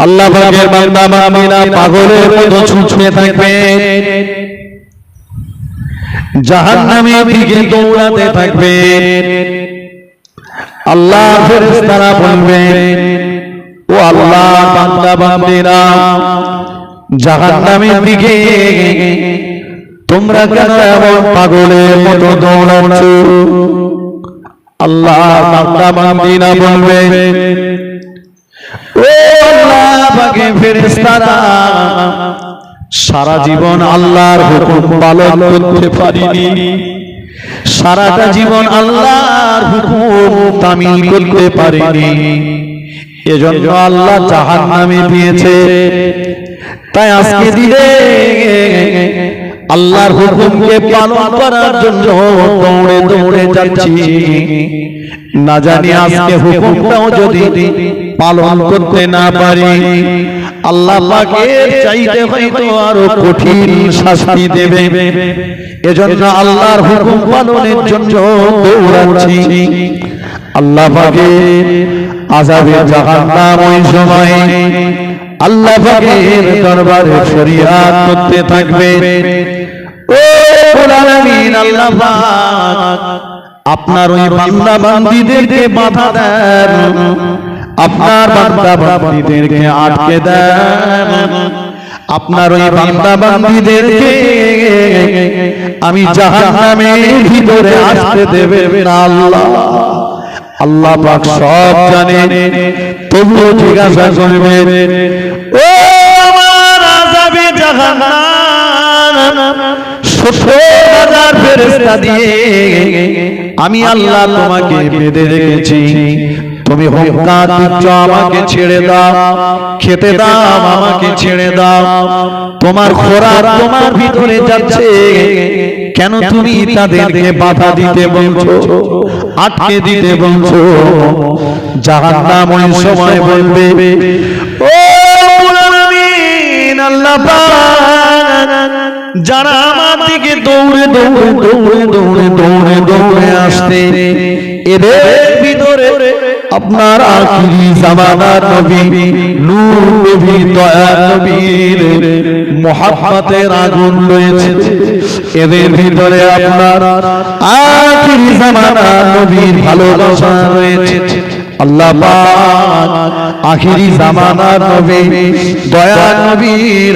আল্লাহ পাকের বান্দা বান্দিরা পাগলের মতো ছুটতে থাকবে, জাহান্নামের দিকে দৌড়াতে থাকবে। আল্লাহ ফেরেশতারা বলবেন, ও আল্লাহ বান্দা বান্দিরা জাহান্নামের দিকে তোমরা কেন এমন পাগলের মতো দৌড়াচ্ছ? আল্লাহ বান্দা বান্দিরা বলবেন, ও আল্লাহ পাকের ফেরেশতারা সারা জীবন আল্লাহর হুকুম পালন করতে পারিনি, সারাটা জীবন আল্লাহর হুকুম তামিল করতে পারিনি, এজন্য আল্লাহ জাহান্নামে দিয়েছে। তাই আজকে দিনে আল্লাহর হুকুমকে পালন করার জন্য দৌড়ে দৌড়ে যাচ্ছি। না জানি আজকে হুকুমটাও যদি পালন করতে না পারি, আল্লাহ পাকের চাইতে হয়তো আরো কঠিন শাস্তি দেবে। এজন্য আল্লাহর হুকুম পালনের জন্য দৌড়াচ্ছি। আল্লাহ পাকের আযাবে জাহান্নাম ওই সময় আল্লাহ পাকের দরবারে ফরিয়াদ করতে থাকবে, ও রব্বুল আলামিন আল্লাহ পাক আপনার ওই বান্দা বান্দীদেরকে বাধা দেন, আপনার বান্দা বান্দীদেরকে আটকে দেন, আপনার ওই বান্দা বান্দীদেরকে আমি জাহান্নামের ভিতরে আসতে দেবেন না আল্লাহ। আল্লাহ পাক সব জানেন, তবুও জিজ্ঞাসা করবেন, ও আমার আযাবে জাহান্নাম 70,000 ফেরেশতা দিয়ে আমি আল্লাহ তোমাকে বেঁধে রেখেছি, তুমি হুঙ্কার দিচ্ছ আমাকে ছেড়ে দাও, খেতে দাও আমাকে ছেড়ে দাও, তোমার খোরাক তোমার ভিতরে যাচ্ছে, কেন তুমি তাদেরকে বাধা দিতে বলছো, আটকে দিতে বলছো? জাহান্নাম ওই সময় বলবে, ও রব্বুল আলামিন আল্লাহ পাক যারা আমার দিকে দৌড়ে দৌড়ে দৌড়ে দৌড়ে দৌড়ে দৌড়ে আসতে, এদের ভিতরে আপনার আখিরি জামানার নবী নূর নবী দয়ার নবীর মুহাব্বতের আগুন রয়েছে, এদের ভিতরে আপনার আখিরি জামানার নবীর ভালোবাসা রয়েছে। আল্লাহ পাক আখিরি জামানার নবী দয়ার নবীর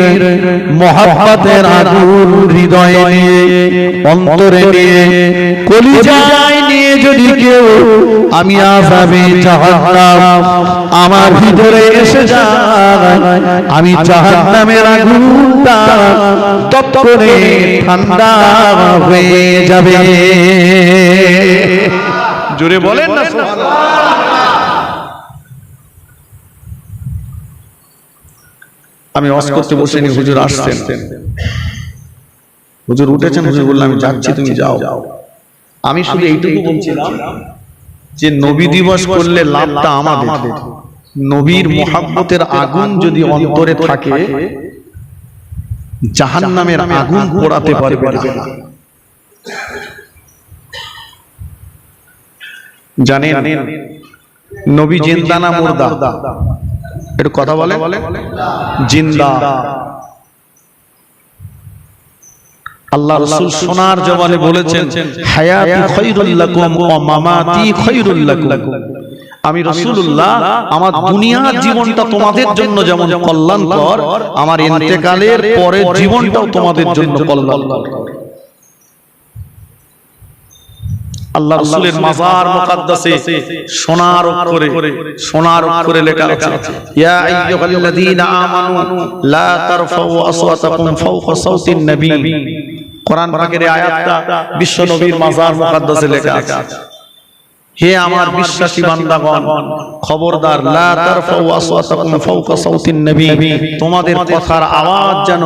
মুহাব্বতের আগুন হৃদয়ে নিয়ে, অন্তরে নিয়ে, কলিজায় নিয়ে যদি কেউ আমি আযাবে জাহান্নাম আমার ভিতরে এসে যায়, আমি জাহান্নামের আগুনটা তপ করে ঠান্ডা হয়ে যাবে। জোরে বলেন না সুবহানাল্লাহ। আমি ওয়াজ করতে বসেনি, হুজুর আসছেন, হুজুর উঠেছেন, হুজুর বললেন আমি যাচ্ছি তুমি যাও। আমি শুধু এইটুকু বলছিলাম যে নবী দিবস করলে লাভটা আমাদের, নবীর মুহাব্বতের আগুন যদি অন্তরে থাকে জাহান্নামের আগুন পোড়াতে পারবে না। জানেন নবী জিন্দা না মুর্দা? একটু কথা বলে। জিন্দা। আল্লাহ রাসূল সোনার জবানে বলেছেন, হায়াতি খায়রুল লাকুম ওয়া মামাতি খায়রুল লাকুম। আমি রাসূলুল্লাহ আমার দুনিয়ার জীবনটা তোমাদের জন্য যেমন কল্যাণকর, আমার ইন্তেকালের পরের জীবনটাও তোমাদের জন্য কল্যাণকর। আল্লাহ রাসূলের মাজার মুকাদ্দাসে সোনার অক্ষরে লেখা আছে, ইয়া আইয়ুহাল্লাযীনা আমানু লা তারফাউ আসওয়াতাকুম ফাওকা সাওতিন নবী। কোরআন পাকের এই আয়াতটা বিশ্ব নবীর মাজার মুকাদ্দাসে লেখা আছে। হে আমার বিশ্বাসী বান্দাগণ, খবরদার, লা তারফাউ আসওয়াতাকুম ফাওকা সাওতিন নবী, তোমাদের কথার আওয়াজ যেন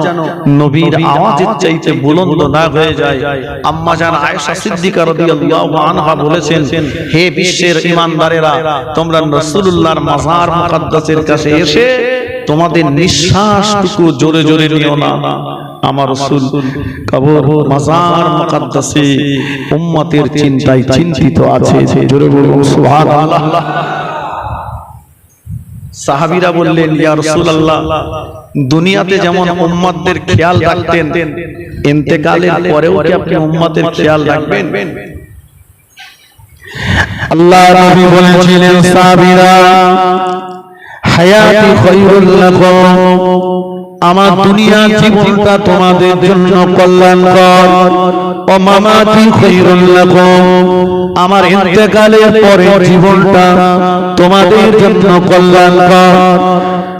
নবীর আওয়াজের চাইতে বুলন্দ না হয়ে যায়। আম্মা জান আয়েশা সিদ্দিকা রাদিয়াল্লাহু আনহা বলেছেন, হে বিশ্বের ঈমানদারেরা, তোমরা রাসূলুল্লাহর মাজার মুকাদ্দাসের কাছে এসে তোমাদের নিঃশ্বাসটুকু জোরে জোরে নিও না। আমার রাসূল কবর মাজার মুকাদ্দাসে উম্মতের চিন্তায় চিন্তিত আছে। জোরে বলুন সুবহানাল্লাহ। সাহাবীরা বললেন, ইয়া রাসূলুল্লাহ, দুনিয়াতে যেমন উম্মতদের খেয়াল রাখতেন, ইন্তেকালের পরেও কি আপনি উম্মতের খেয়াল রাখবেন? আল্লাহ নবী বলেছিলেন, সাহাবীরা, হায়াতি খায়রুল লাকুম, আমার দুনিয়া জীবনটা তোমাদের জন্য কল্যাণকর, ও মামাতি খায়রুল লাকুম, আমার ইন্তেকালের পরে জীবনটা তোমাদের জন্য কল্যাণকর।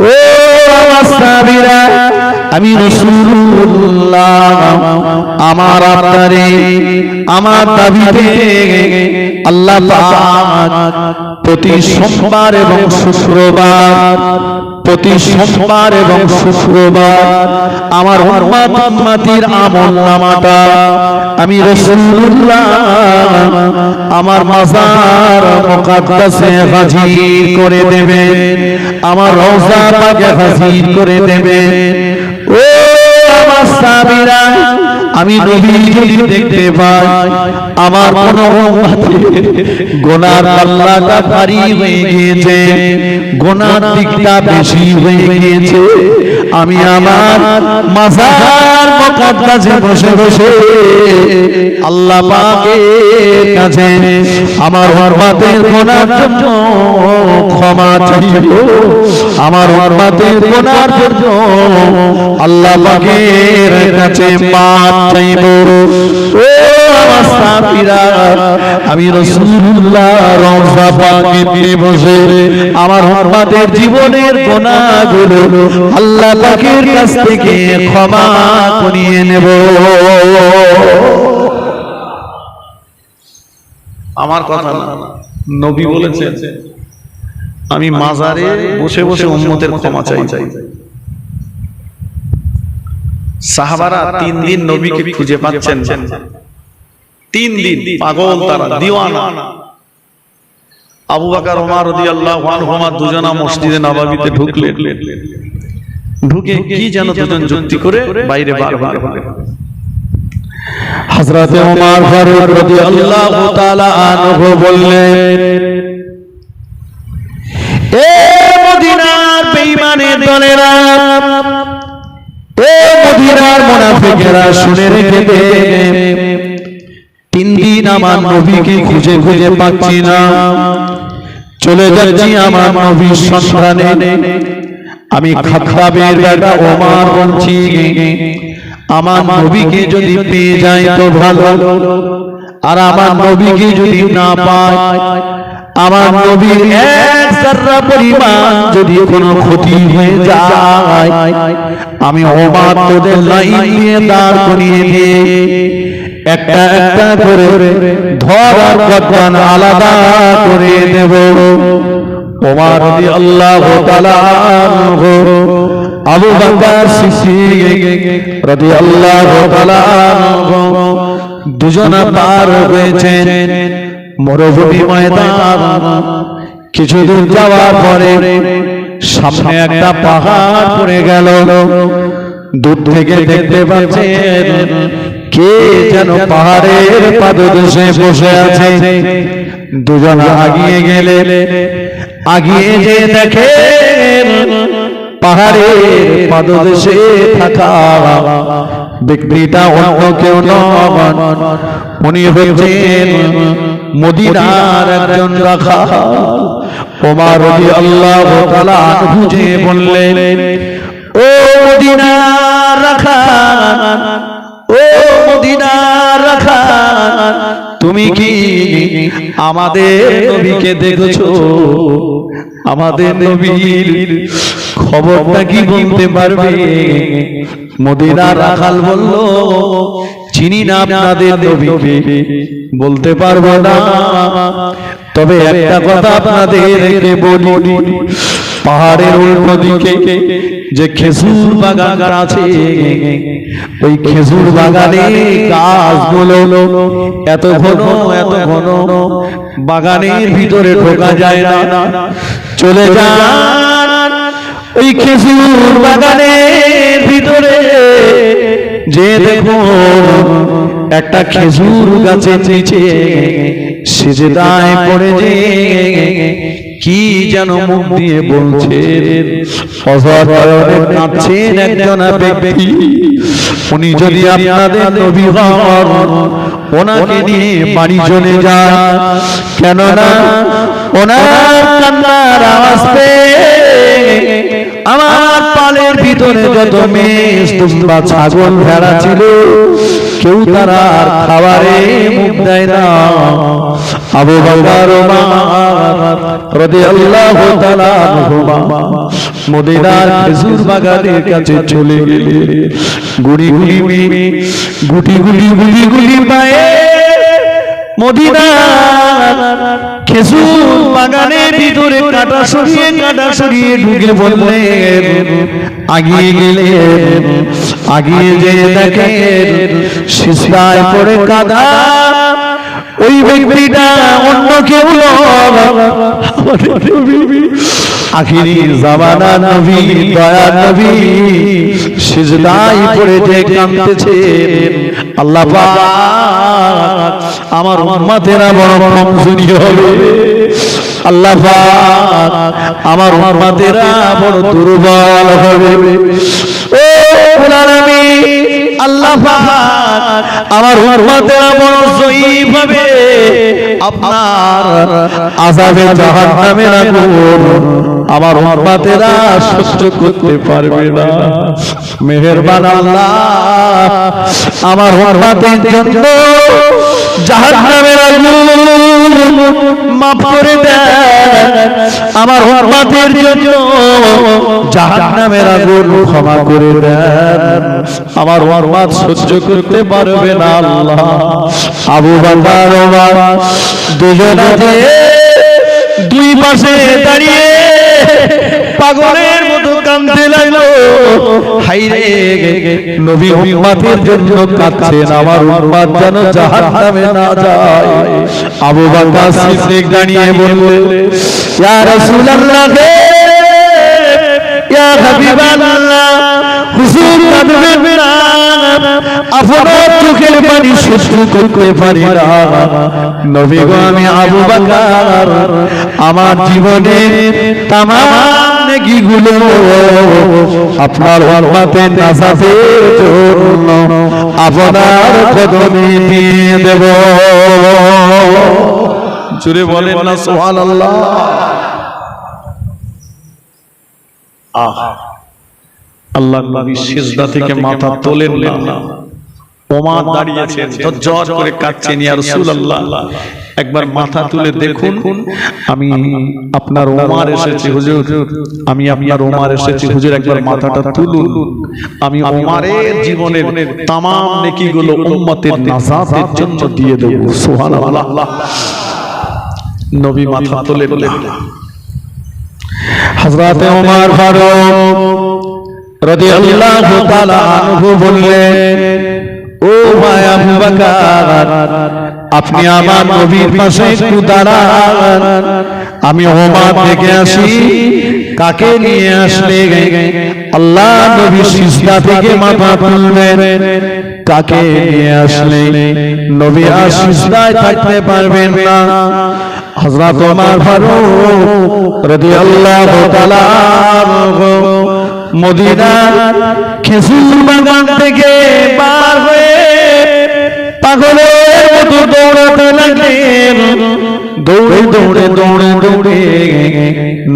ও আমার সাহাবীরা, আমি রাসূলুল্লাহ আমার আপনারে আমার দাবিতে আল্লাহ পাক প্রতি সোমবার এবং শুক্রবার, প্রতি সোমবার এবং শুক্রবার আমার উম্মতির আমলনামাটা আমি রাসূলুল্লাহ আমার মাজার মুকাদ্দাসে হাজির করে দেবেন, আমার রওজা পাকে হাজির করে দেবেন। ও আমার সাহাবীরা, আমি নবী যদি দেখতে পাই আমার কোন গুনার পাল্লাটা ভারী হয়ে গিয়েছে, গুনার দিকটা বেশি হয়ে গিয়েছে, আমি আমার মাজার মুকাদ্দাসে বসে বসে আল্লাহ পাকের কাছে আমার উম্মতের গুনার জন্য ক্ষমা চাইব, আমার উম্মতের গুনার জন্য আল্লাহ পাকের কাছে মাফ চাইব। ও আমার সাহাবীরা, আমি রাসূলুল্লাহ রওজা পাকে বসে আমার উম্মতের জীবনের গুনাহগুলো আল্লাহ পাকের কাছ থেকে ক্ষমা করিয়ে নেব। আমার কথা না, নবী বলেছেন, আমি মাজারে বসে বসে উম্মতের ক্ষমা চাই। সাহাবারা 3 দিন নবীকে খুঁজে পাচ্ছেন, 3 দিন পাগল, তারা দিওয়ানা। আবু বকর ওমর রাদিয়াল্লাহু আনহুমা দুজনা মসজিদে নববীতে ঢুকলেন, ঢুকে কি যেন দুজন যুক্তি করে বাইরে বার হলেন। হযরত ওমর ফারুক রাদিয়াল্লাহু তাআলা আনহু বললেন, এ মদিনার বেঈমানের দলেরা, এ মদিনার মুনাফিকেরা, শুনে রেখে দে, 3 দিন আমার নবীকে খুঁজে খুঁজে পাচ্ছি না, চলে যাচ্ছি আমার নবীর সন্ধানে। আমি খাত্তাবের বেটা ওমর বলছি, আমার নবীকে যদি পেয়ে যাই তো ভালো, আর আমার নবীকে যদি না পাই, আমার নবীর এক যারা পরিমাণ যদি কোনো ক্ষতি হয়ে যায়, আমি ওমর তোদের লাইন দিয়ে দাঁড় করিয়ে দিয়ে একটা একটা করে ধরার গর্দান আলাদা করে দেব। ওমর রাদিয়াল্লাহু তাআলা আনহু, আবু বকর সিদ্দিক রাদিয়াল্লাহু তাআলা আনহু দুজনা পার হয়েছেন মরুভূমি ময়দান। কিছু দূর যাওয়ার পরে সামনে একটা পাহাড় পড়ে গেল। দূর থেকে দেখতে পাচ্ছেন কে যেন পাহাড়ের পাদদেশে বসে আছে। দুজন আগিয়ে গেলে, আগিয়ে যে দেখেন পাহাড়ের পাদদেশে থাকা ব্যক্তিটা অন্য কেউ নন, উনি হচ্ছেন মদিনার একজন রাখাল। ওমর রাদিয়াল্লাহু তাআলা আনহু যে বললেন, ও মদিনার রাখাল, ও মদিনার রাখাল, তুমি কি আমাদের নবীকে দেখেছো? আমাদের নবীর খবরটা কি বলতে পারবে? মদিনার রাখাল বলল, চিনি না আপনাদের নবীকে, বলতে পারবো না। তবে একটা কথা আপনাদেরকে বলি, পাহাড়ের উল্টো দিকে যে খেজুর বাগান আছে, ওই খেজুর বাগানে গাছগুলো এত ঘন এত ঘন, বাগানের ভিতরে ঢোকা যায় না। চলে যান ওই খেজুর বাগানের ভিতরে, যে দেখো একটা খেজুর গাছের নিচে সিজদায় পড়ে যে কি যেন মুখ দিয়ে বলছেন, অজরে কাঁদছেন একজন ব্যক্তি। উনি যদি আপনাদের নবী হন, ওনাকে নিয়ে বাড়ি চলে যান, কেননা ওনার কান্নার আওয়াজ পেয়ে আমার পালের ভিতরে যত মেষ দুম্বা ছাগল ভেড়া ছিল, কেউ তারা আর খাবারে মুখ দেয় না। আবু বকর রাদিয়াল্লাহু তাআলা আনহুমা মদিনার খেজুর বাগানের কাছে চলে গেলেন। গুড়ি গুলি পায়ে মদিনার খেজুর বাগানের ভিতরে কাটা সরিয়ে ঢুকে বললেন, আগিয়ে গেলেন। আগিয়ে যেয়ে দেখেন সিজদায় পড়ে কাঁদা ওই ব্যক্তিটা অন্য কেউ আখিরি জামানা নবী, দয়া নবী সিজদায় পড়ে যে কাঁদতেছেন। আল্লাহ পাক আমার উম্মতেরা বড় কমজোরি হবে, আল্লাহ পাক আমার উম্মতেরা বড় দুর্বল হবে। ও আলামিন, আল্লাহ পাক আমার উম্মতেরা বড় জয়ীফ হবে, আপনার আযাবে জাহান্নামের আগুন আমার উম্মতেরা সহ্য করতে পারবে না। মেহেরবান আল্লাহ আমার উম্মতের জন্য জাহান্নামের আগুন মাফ করে দেন, আমার উম্মতের জন্য জাহান্নামের আগুন ক্ষমা করে দেন। আমার উম্মত সহ্য করতে পারবে না আল্লাহ। আবু বকর ওমর দুজনে দুই পাশে দাঁড়িয়ে পাগলের মতো কাঁদতে লাগলো। হায়রে, নবী উম্মতের জন্য কাঁদছেন, আমার উম্মত যেন জাহান্নামে না যায়। আবু বকর সিদ্দিক দাঁড়িয়ে বললেন, ইয়া রাসূলুল্লাহ, ইয়া হাবিবাল্লাহ, হুজুর কাঁদবেন না, আপনার চোখের পানি সহ্য করতে পারি না। নবী গো, আমি আবু বকর আমার জীবনের তামাম নেকিগুলো আপনার উম্মতের নাজাতের জন্য আপনার কদমে দিয়ে দেব। জোরে বলেন না সুবহানাল্লাহ। আল্লাহর নবী সিজদা থেকে মাথা তোলেন না, ওমর দাঁড়িয়েছেন, ঝরঝর করে কাঁদছেন, ইয়া রাসূলুল্লাহ একবার মাথা তুলে দেখুন, আমি আপনার ওমর এসেছি হুজুর, আমি আপনার ওমর এসেছি হুজুর, একবার মাথাটা তুলুন, আমি ওমরের জীবনের तमाम নেকিগুলো উম্মতের নাজাতের জন্য দিয়ে দেব। সুবহানাল্লাহ। নবী মাথা তুলে নিলেন। হযরত ওমর ফারুক রাদিয়াল্লাহু তাআলা আনহু বললেন, ও ভাই আবু বকর, আপনি আমার নবীর পাশে একটু দাঁড়ান, আমি ওমর থেকে আসি। কাকে নিয়ে আসলে আল্লাহ নবী সিজদা থেকে মাথা তুলবেন? কাকে নিয়ে আসলে নবী আর সিজদায় থাকতে পারবেন না? হযরত ওমর ফারুক রাদিয়াল্লাহু তাআলা মদিনার খেজুর বাগান থেকে বার হয়ে পাগলের মতো দৌড়াতে লাগলেন। দৌড়ে দৌড়ে দৌড়ে দৌড়ে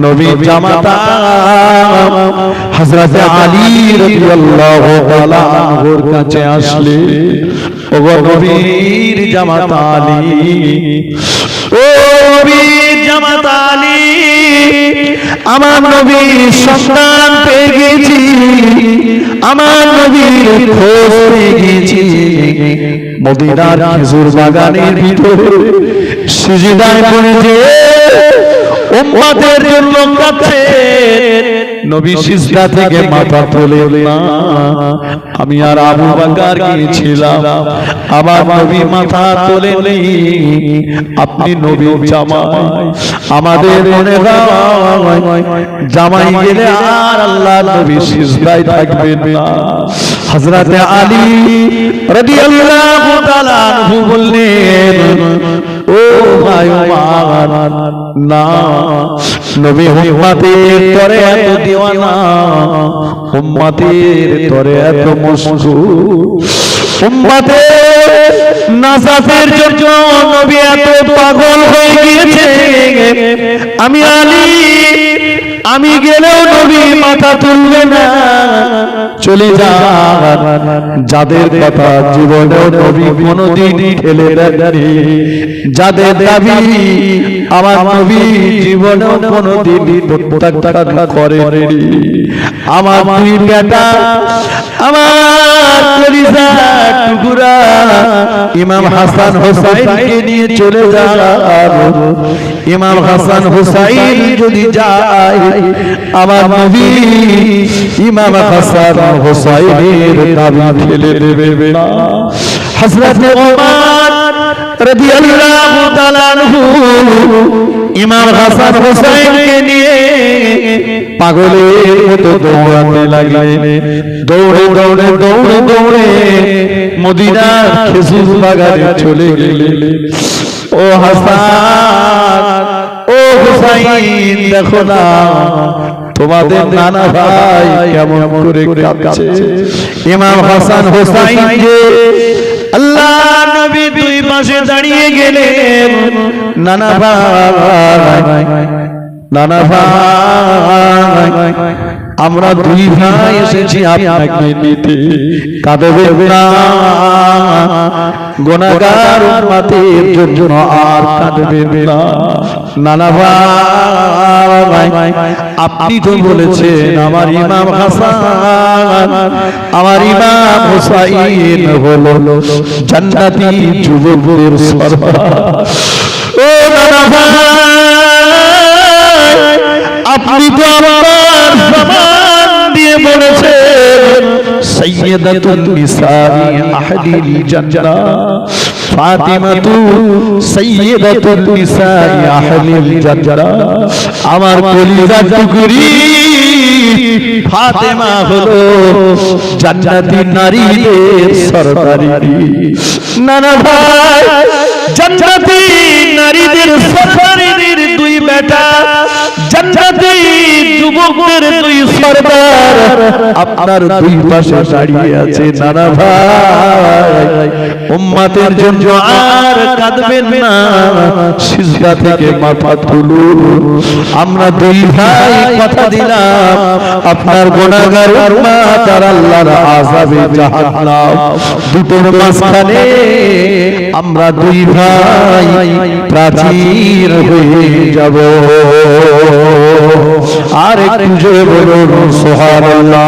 নবীর জামাতা হযরত আলী রাদিয়াল্লাহু তাআলা আনহুর কাছে আসলে, ওগো নবীর জামাতা আলী, ও নবীর জামাতা আলী, আমার নবীর সন্তান পেয়ে গেছি, আমার নবীর খোঁজ পেয়ে গেছি। মদিনার খেজুর বাগানের ভিতরে সিজদায় পড়েছে, উম্মতের জন্য কাঁদছে। নবী সিজদা থেকে মাথা তোলেন না। আমি আর আবু বকর গিয়েছিলাম, আমার নবী মাথা তোলেননি। আপনি নবীর জামাই, আমাদের মনে হয় জামাই গেলে আর আল্লাহর নবী সিজদায় থাকবেন না। হযরত আলী রাদিয়াল্লাহু তাআলা আনহু বললেন, ও ভাই আমার না, নবী উম্মতের তরে এত দিওয়ানা, উম্মতের তরে এত মশগুল, উম্মতের নাজাতের জন্য নবী এত পাগল হয়ে গিয়েছে। আমি আলী, আমি গেলেও নবী মাথা তুলবে না, চলে যান। যাদের কথা জীবনেও নবী কোনদিন ঠেলে দেননি, যাদের দাবি আমার নবী জীবনেও কোনদিন প্রত্যাখ্যান করেননি, আমার দুই বেটা, আমার কলিজার টুকরা ইমাম হাসান হোসাইনকে নিয়ে চলে যান। ইমাম হাসান হোসাইন যদি যায়, আমার নবী ইমাম হাসান হোসাইনের দাবি ফেলে দেবে না। হযরত ওমর রাদিয়াল্লাহু তাআলা আনহু ইমাম হাসান হোসাইনকে নিয়ে পাগলের মতো দৌড়াতে লাগলেন। দৌড়ে দৌড়ে দৌড়ে দৌড়ে মদিনার খেজুর বাগানে চলে গেলেন। ও হাসান, ও হুসাইন, দেখো না তোমাদের নানা ভাই কেমন করে কাঁদছে। ইমাম হাসান হোসাইন যে আল্লাহ নবী দুই পাশে দাঁড়িয়ে গেলেন। নানা ভাই, নানা ভাই, আমরা দুই ভাই এসেছি আপনাকে নিতে, কাঁদবেন না, গুনাহগার উম্মতের জন্য আর কাঁদবেন না। নানা ভাই, আপনি তো বলেছেন আমার ইমাম হাসান, আমার ইমাম হুসাইন হলো জান্নাতি যুবকদের সরদার। ও নানা ভাই, আপনি তো আমার জবান দিয়ে বলেছেন সাইয়্যিদাতুন নিসাই আহলিল জান্নাহ, ফাতিমাতু সাইয়্যিদাতুন নিসাই আহলিল জান্নাহ। আমার কলিজার টুকরি ফাতেমা হলো জান্নাতি নারীদের সরদারি। নানা ভাই, জান্নাতি নারীদের সরদারিদের দুই বেটা, জান্নাতি যুবকদের দুই সরদার আপনার দুই পাশে দাঁড়িয়ে আছে। নানা ভাই, উম্মতের জন্য আর কাঁদবেন না, সিজদা থেকে মাথা তুলুন। আমরা দুই ভাই কথা দিলাম, আপনার গুনাহগার উম্মত আর আল্লাহর আযাবে জাহান্নাম দুটোর মাঝখানে আমরা দুই ভাই প্রাচীর হয়ে যাব। আর একটু জোরে বলুন সুবহানাল্লাহ।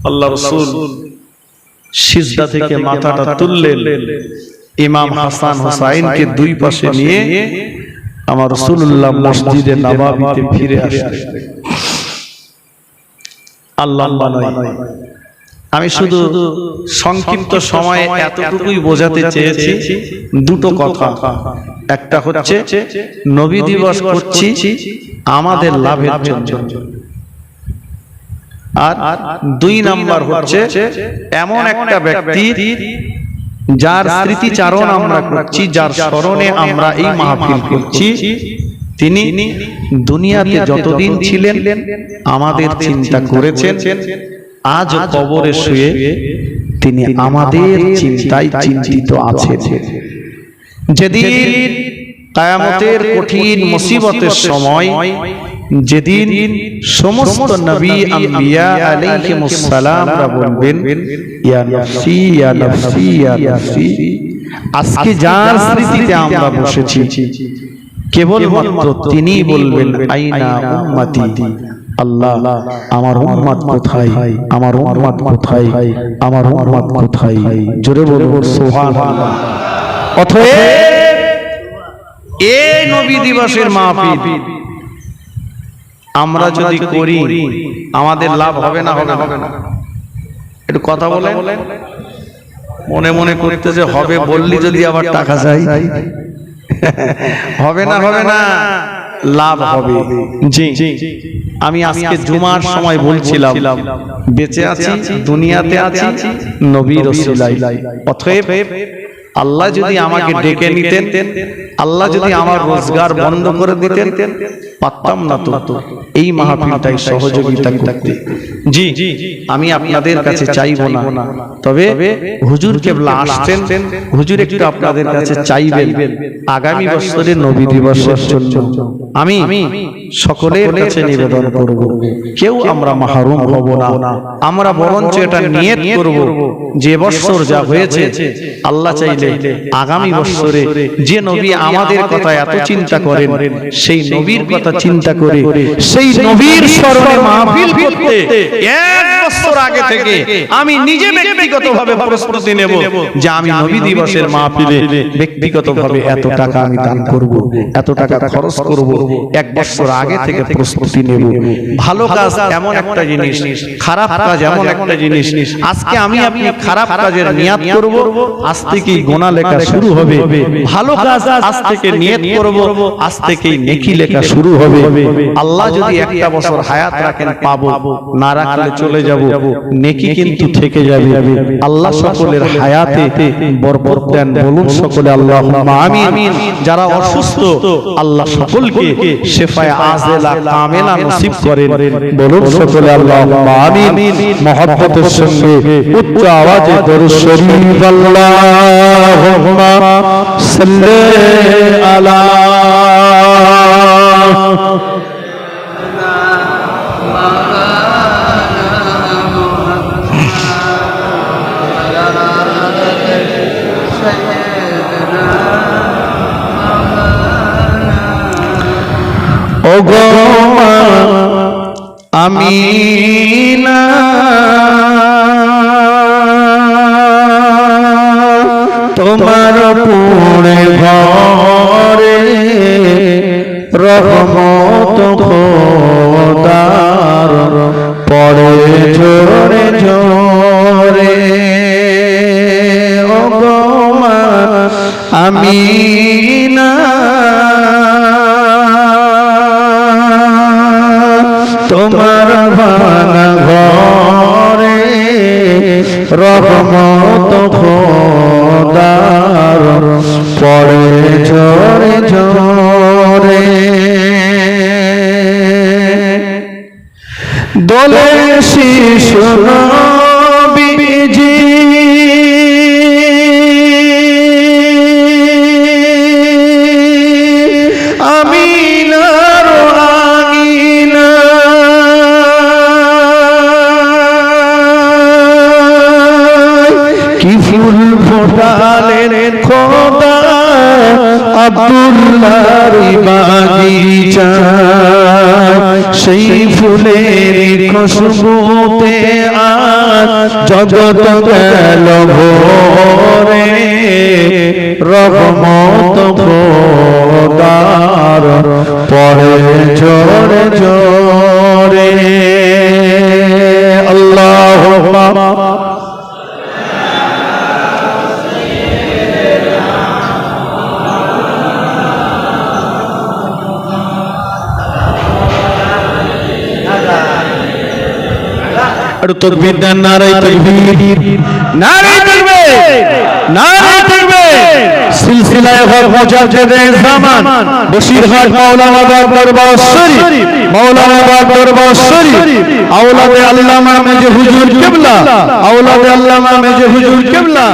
আল্লাহ রাসূল সিজদা থেকে মাথাটা তুললেন, ইমাম হাসান হোসাইনকে দুই পাশে নিয়ে আমার রাসূলুল্লাহ মসজিদে নববীতে ফিরে আসলেন। আল্লাহ নয়, আমি শুধু সংক্ষিপ্ত সময়ে এতটুকুই বোঝাতে চেয়েছি দুটো কথা। একটা হচ্ছে নবী দিবস করছি আমাদের লাভের জন্য, আর দুই নাম্বার হচ্ছে এমন একটা ব্যক্তি যার স্মৃতিচারণ আমরা করছি, যার স্মরণে আমরা এই মাহফিল করছি, তিনি দুনিয়াতে যতদিন ছিলেন আমাদের চিন্তা করেছেন, আজ কবরে শুয়ে তিনি আমাদের চিন্তায় চিন্তিত আছেন। যেদিন কিয়ামতের কঠিন মুসিবতের সময়, যেদিন সমস্ত নবী আম্বিয়া আলাইহিমুস সালামরা বলবেন ইয়া নাফসি ইয়া নাফসি ইয়া নাফসি, আজকে যার স্মৃতিতে আমরা বসেছি কেবলমাত্র তিনি বলবেন আইনা উম্মতি, আল্লাহ আমার উম্মত কোথায়, আমার উম্মত কোথায়, আমার উম্মত কোথায়। জোরে বলুন সুবহানাল্লাহ। অতএব এই নবী দিবসের মাহফিল আমরা যদি করি আমাদের লাভ হবে না? হবে না? একটু কথা বলেন। মনে মনে করতে যে হবে বললি যদি আবার টাকা চাই, হবে না? হবে না, লাভ হবে। জি, আমি আজকে জুমার সময় বলছিলাম বেঁচে আছি, দুনিয়াতে আছি নবীর ওসিলায়। অতএব আল্লাহ যদি আমাকে ডেকে নিতেন, আল্লাহ যদি আমার রোজগার বন্ধ করে দিতেন, পারতাম না তো এই মাহফিলটাই সহযোগিতা করতে। জি, আমি আপনাদের কাছে চাইবো না, তবে হুজুর কেবলা আসছেন, হুজুর একটু আপনাদের কাছে চাইবেন আগামী বছরের নবী দিবসের জন্য আমি সকলের কাছে নিবেদন করব, কেউ আমরা মাহরুম হব না। আমরা বরঞ্চ এটা নিয়ত করব যে বছর যা হয়েছে, আল্লাহ চাইলে আগামী বছরে যে নবী আমাদের কথা এত চিন্তা করেন, সেই নবীর কথা চিন্তা করে সেই নবীর স্মরণে মাহফিল করতে এক বছর আগে থেকে আমি নিজে ব্যক্তিগতভাবে প্রস্তুতি নেব যে আমি নবী দিবসের মাহফিলে ব্যক্তিগতভাবে এত টাকা আমি দান করব, এত টাকা খরচ করব। এক বছর আগে থেকে প্রস্তুতি নেব। ভালো কাজ এমন একটা জিনিস, খারাপ কাজ এমন একটা জিনিস, আজকে আমি আপনি খারাপ কাজের নিয়ত করব, আজ থেকেই গোনা লেখা শুরু হবে। ভালো কাজ আজ থেকে নিয়ত করব, আজ থেকেই নেকি লেখা শুরু হবে। আল্লাহ যদি একটা বছর হায়াত রাখেন পাবো, না রাখলে চলে যাব, নেকি কিন্তু থেকে যাবে। আল্লাহ সকলের হায়াতে বরকত দেন, বলুন সকলে আল্লাহুম্মা আমিন। যারা অসুস্থ আল্লাহ সকলকে শিফায়ে আজেলা কামেলা নসিব করেন, বলুন সকলে আল্লাহুম্মা আমিন। মহব্বতের সঙ্গে উচ্চ আওয়াজে দরুদ শরীফ আল্লাহুম্মা সাল্লি আলা ওগো মা আমিনা, তোমার পুরে ঘরে রহমত খোদার পড়ে ঝরে ঝরে। ওগো মা আমিনা, তোমার ভাঙা ঘরে রহমত খোদার পড়ে ঝরে ঝরে। দোলে শিশু নবীজি আমিনার আঙিনা, কি ফুল ফোটালেন খোদা আব্দুল্লাহর বাগিচা, সেই ফুলের খুশবুতে আজ জগৎ গেল ভরে। রহমত খোদার পড়ে ঝরে ঝরে। আল্লাহুম্মা একটু তাকবীর দেন, নারায়ে তাকবীর, নারায়ে তাকবীর, নারায়ে তাকবীর। সিলসিলায়ে হক মুজাদ্দিদে জামান বশিরহাট মাওলানাবাদ দরবার শরীফ, মাওলানাবাদ দরবার শরীফ, আওলাদে আল্লামা মেজে হুজুর কিবলা, আওলাদে আল্লামা মেজে হুজুর কিবলা